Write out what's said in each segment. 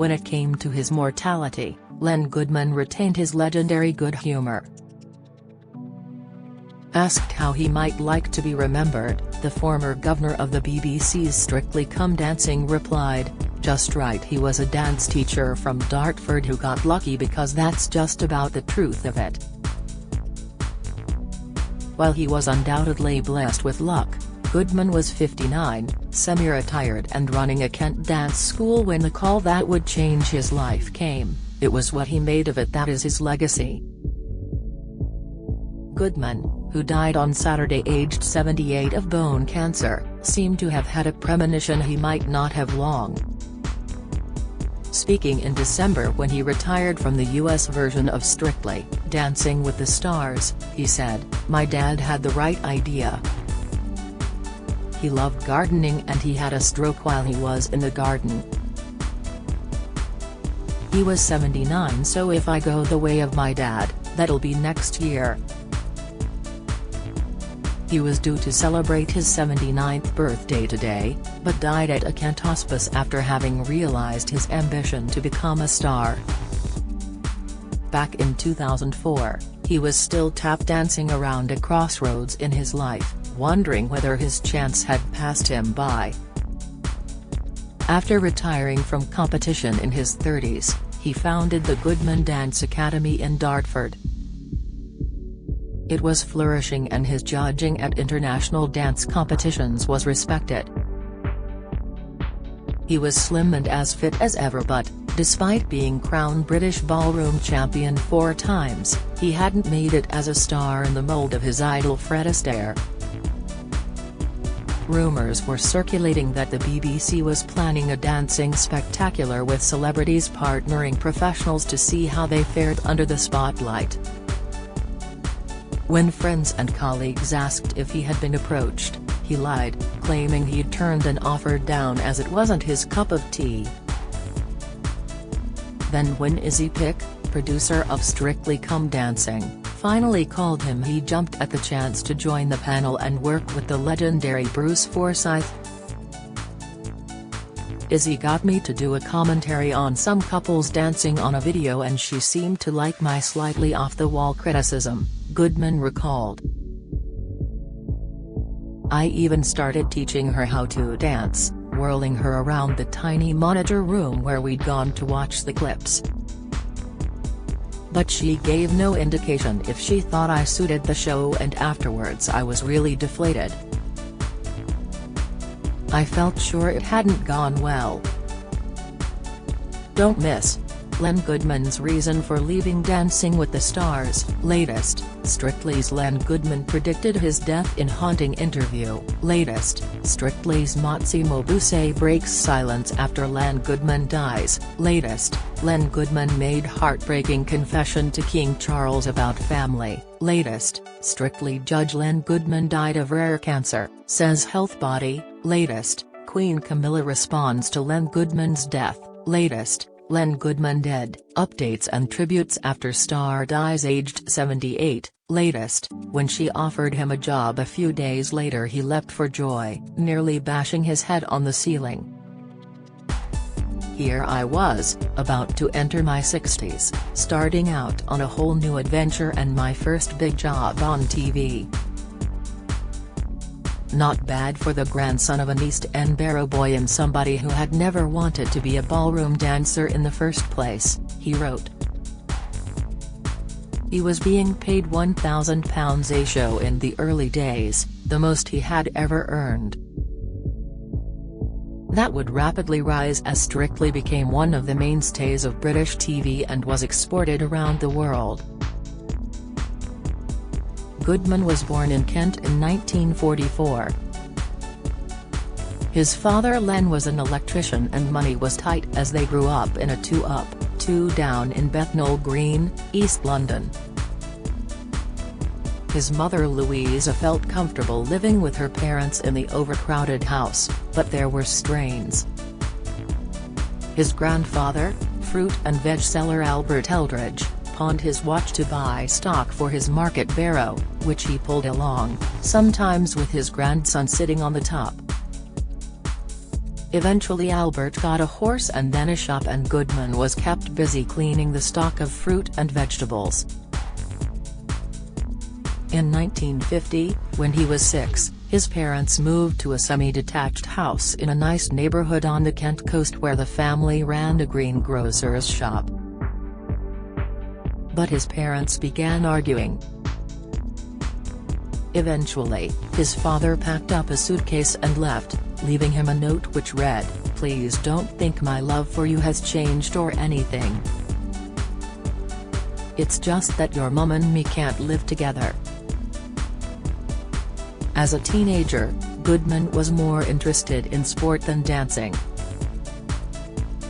When it came to his mortality, Len Goodman retained his legendary good humor. Asked how he might like to be remembered, the former governor of the BBC's Strictly Come Dancing replied, "Just right, he was a dance teacher from Dartford who got lucky, because that's just about the truth of it." While he was undoubtedly blessed with luck, Goodman was 59, semi-retired and running a Kent dance school when the call that would change his life came. It was what he made of it that is his legacy. Goodman, who died on Saturday aged 78 of bone cancer, seemed to have had a premonition he might not have long. Speaking in December when he retired from the US version of Strictly Dancing with the Stars, he said, "My dad had the right idea. He loved gardening and he had a stroke while he was in the garden. He was 79, so if I go the way of my dad, that'll be next year." He was due to celebrate his 79th birthday today, but died at a Kent hospice after having realized his ambition to become a star. Back in 2004, he was still tap dancing around a crossroads in his life, wondering whether his chance had passed him by. After retiring from competition in his 30s, he founded the Goodman Dance Academy in Dartford. It was flourishing and his judging at international dance competitions was respected. He was slim and as fit as ever, but, despite being crowned British Ballroom champion 4 times, he hadn't made it as a star in the mold of his idol Fred Astaire. Rumours were circulating that the BBC was planning a dancing spectacular with celebrities partnering professionals to see how they fared under the spotlight. When friends and colleagues asked if he had been approached, he lied, claiming he'd turned an offer down as it wasn't his cup of tea. Then when Izzy Pick, producer of Strictly Come Dancing, finally called him, he jumped at the chance to join the panel and work with the legendary Bruce Forsyth. "Izzy got me to do a commentary on some couples dancing on a video and she seemed to like my slightly off-the-wall criticism," Goodman recalled. "I even started teaching her how to dance, whirling her around the tiny monitor room where we'd gone to watch the clips. But she gave no indication if she thought I suited the show, and afterwards I was really deflated. I felt sure it hadn't gone well." Don't miss Len Goodman's reason for leaving Dancing with the Stars. Latest, Strictly's Len Goodman predicted his death in haunting interview. Latest, Strictly's Motsi Mabuse breaks silence after Len Goodman dies. Latest, Len Goodman made heartbreaking confession to King Charles about family. Latest, Strictly judge Len Goodman died of rare cancer, says health body. Latest, Queen Camilla responds to Len Goodman's death. Latest, Len Goodman dead. Updates and tributes after star dies aged 78. Latest, when she offered him a job a few days later he leapt for joy, nearly bashing his head on the ceiling. "Here I was, about to enter my 60s, starting out on a whole new adventure and my first big job on TV. Not bad for the grandson of an East End barrow boy and somebody who had never wanted to be a ballroom dancer in the first place," he wrote. He was being paid £1,000 a show in the early days, the most he had ever earned. That would rapidly rise as Strictly became one of the mainstays of British TV and was exported around the world. Goodman was born in Kent in 1944. His father Len was an electrician and money was tight as they grew up in a 2-up, 2-down in Bethnal Green, East London. His mother Louisa felt comfortable living with her parents in the overcrowded house, but there were strains. His grandfather, fruit and veg seller Albert Eldridge, pawned his watch to buy stock for his market barrow, which he pulled along, sometimes with his grandson sitting on the top. Eventually Albert got a horse and then a shop, and Goodman was kept busy cleaning the stock of fruit and vegetables. In 1950, when he was 6, his parents moved to a semi-detached house in a nice neighborhood on the Kent coast where the family ran a greengrocer's shop. But his parents began arguing. Eventually, his father packed up a suitcase and left, leaving him a note which read, "Please don't think my love for you has changed or anything. It's just that your mum and me can't live together." As a teenager, Goodman was more interested in sport than dancing.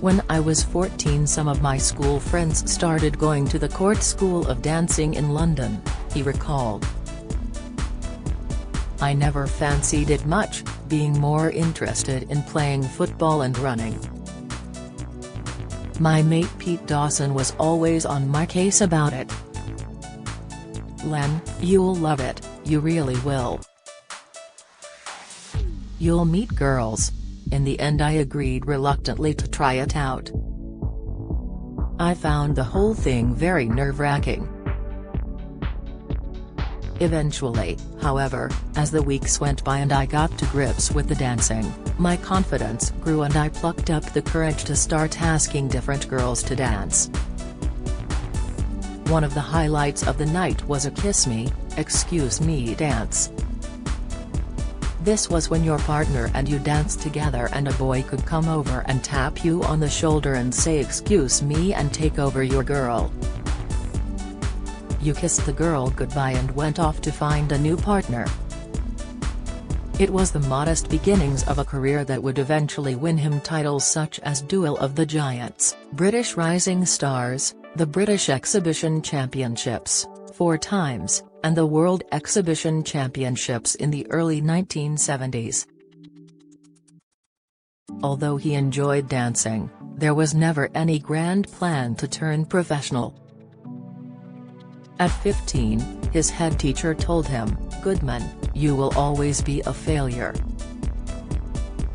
"When I was 14, some of my school friends started going to the Court School of Dancing in London," he recalled. "I never fancied it much, being more interested in playing football and running. My mate Pete Dawson was always on my case about it. Len, you'll love it, you really will. You'll meet girls." In the end I agreed reluctantly to try it out. "I found the whole thing very nerve-wracking." Eventually, however, as the weeks went by and I got to grips with the dancing, my confidence grew and I plucked up the courage to start asking different girls to dance. One of the highlights of the night was a "Kiss Me, Excuse Me" dance. This was when your partner and you danced together and a boy could come over and tap you on the shoulder and say "Excuse me" and take over your girl. You kissed the girl goodbye and went off to find a new partner. It was the modest beginnings of a career that would eventually win him titles such as Duel of the Giants, British Rising Stars, the British Exhibition Championships, 4 times, and the World Exhibition Championships in the early 1970s. Although he enjoyed dancing, there was never any grand plan to turn professional. At 15, his head teacher told him, "Goodman, you will always be a failure."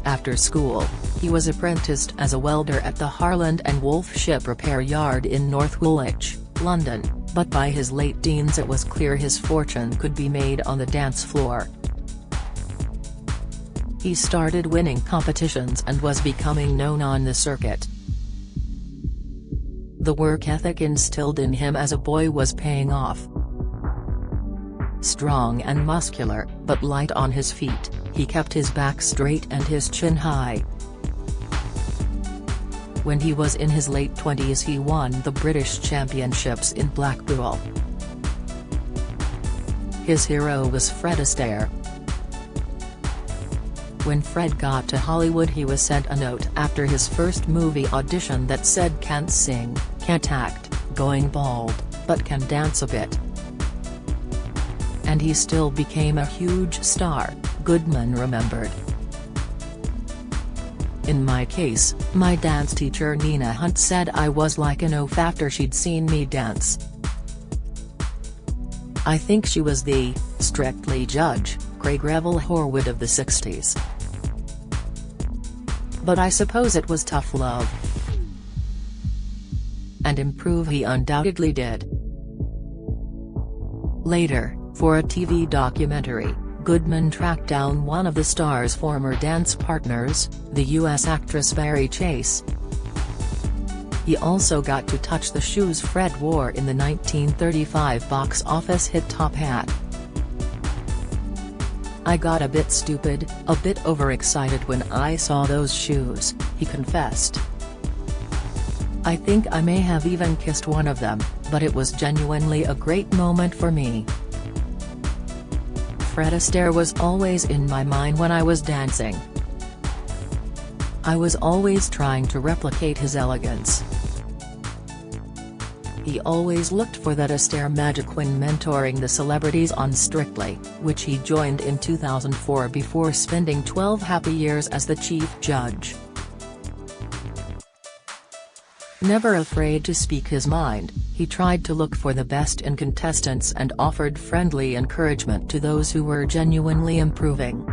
After school, he was apprenticed as a welder at the Harland and Wolff ship repair yard in North Woolwich, London, but by his late teens it was clear his fortune could be made on the dance floor. He started winning competitions and was becoming known on the circuit. The work ethic instilled in him as a boy was paying off. Strong and muscular, but light on his feet, he kept his back straight and his chin high. When he was in his late 20s he won the British Championships in Blackpool. His hero was Fred Astaire. When Fred got to Hollywood he was sent a note after his first movie audition that said "Can't sing, can't act, going bald, but can dance a bit." And he still became a huge star, Goodman remembered. "In my case, my dance teacher Nina Hunt said I was like an oaf after she'd seen me dance. I think she was the Strictly judge, Craig Revel Horwood of the 60s. But I suppose it was tough love." And improve he undoubtedly did. Later, for a TV documentary, Goodman tracked down one of the star's former dance partners, the U.S. actress Barry Chase. He also got to touch the shoes Fred wore in the 1935 box office hit Top Hat. "I got a bit stupid, a bit overexcited when I saw those shoes," he confessed. "I think I may have even kissed one of them, but it was genuinely a great moment for me." Fred Astaire was always in my mind when I was dancing. I was always trying to replicate his elegance. He always looked for that Astaire magic when mentoring the celebrities on Strictly, which he joined in 2004 before spending 12 happy years as the chief judge. Never afraid to speak his mind, he tried to look for the best in contestants and offered friendly encouragement to those who were genuinely improving.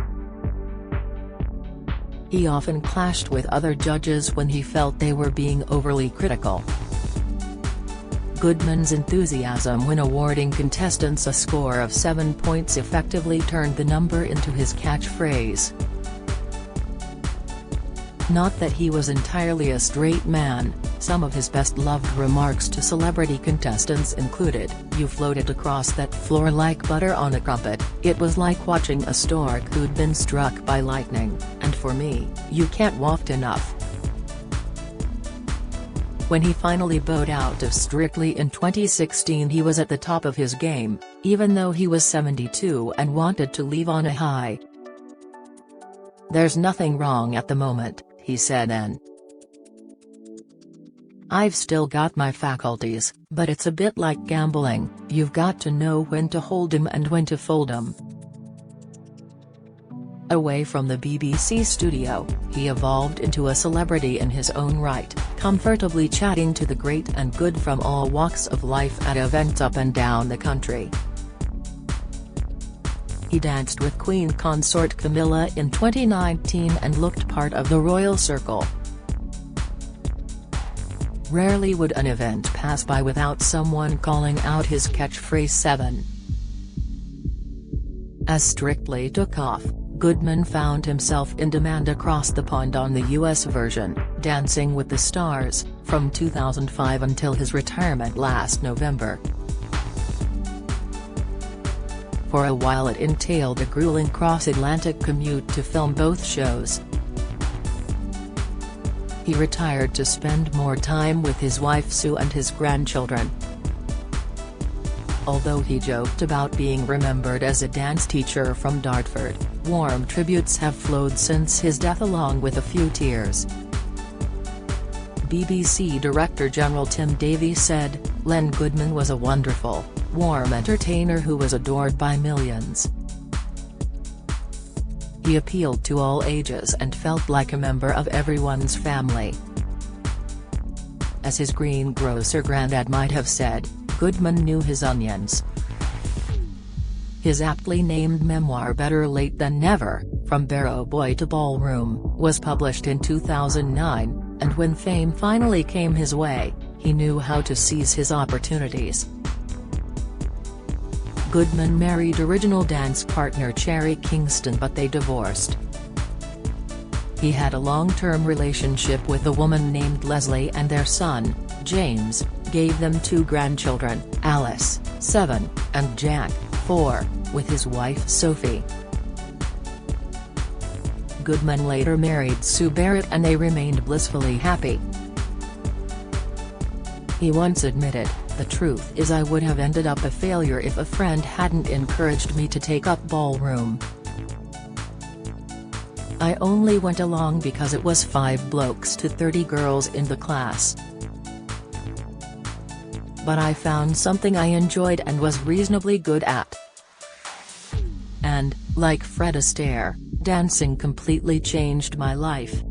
He often clashed with other judges when he felt they were being overly critical. Goodman's enthusiasm when awarding contestants a score of 7 points effectively turned the number into his catchphrase. Not that he was entirely a straight man, some of his best-loved remarks to celebrity contestants included, "You floated across that floor like butter on a crumpet, it was like watching a stork who'd been struck by lightning, and for me, you can't waft enough." When he finally bowed out of Strictly in 2016, he was at the top of his game, even though he was 72 and wanted to leave on a high. "There's nothing wrong at the moment," he said then. "I've still got my faculties, but it's a bit like gambling, you've got to know when to hold 'em and when to fold 'em." Away from the BBC studio, he evolved into a celebrity in his own right, comfortably chatting to the great and good from all walks of life at events up and down the country. He danced with Queen consort Camilla in 2019 and looked part of the royal circle. Rarely would an event pass by without someone calling out his catchphrase 7. As Strictly took off, Goodman found himself in demand across the pond on the US version, Dancing with the Stars, from 2005 until his retirement last November. For a while it entailed a grueling cross-Atlantic commute to film both shows. He retired to spend more time with his wife Sue and his grandchildren. Although he joked about being remembered as a dance teacher from Dartford, warm tributes have flowed since his death along with a few tears. BBC Director General Tim Davies said, "Len Goodman was a wonderful, warm entertainer who was adored by millions. He appealed to all ages and felt like a member of everyone's family." As his greengrocer granddad might have said, Goodman knew his onions. His aptly named memoir Better Late Than Never, From Barrow Boy to Ballroom, was published in 2009, and when fame finally came his way, he knew how to seize his opportunities. Goodman married original dance partner Cherry Kingston, but they divorced. He had a long-term relationship with a woman named Leslie, and their son, James, gave them 2 grandchildren, Alice, 7, and Jack, 4, with his wife Sophie. Goodman later married Sue Barrett and they remained blissfully happy. He once admitted, "The truth is I would have ended up a failure if a friend hadn't encouraged me to take up ballroom. I only went along because it was 5 blokes to 30 girls in the class. But I found something I enjoyed and was reasonably good at. And, like Fred Astaire, dancing completely changed my life."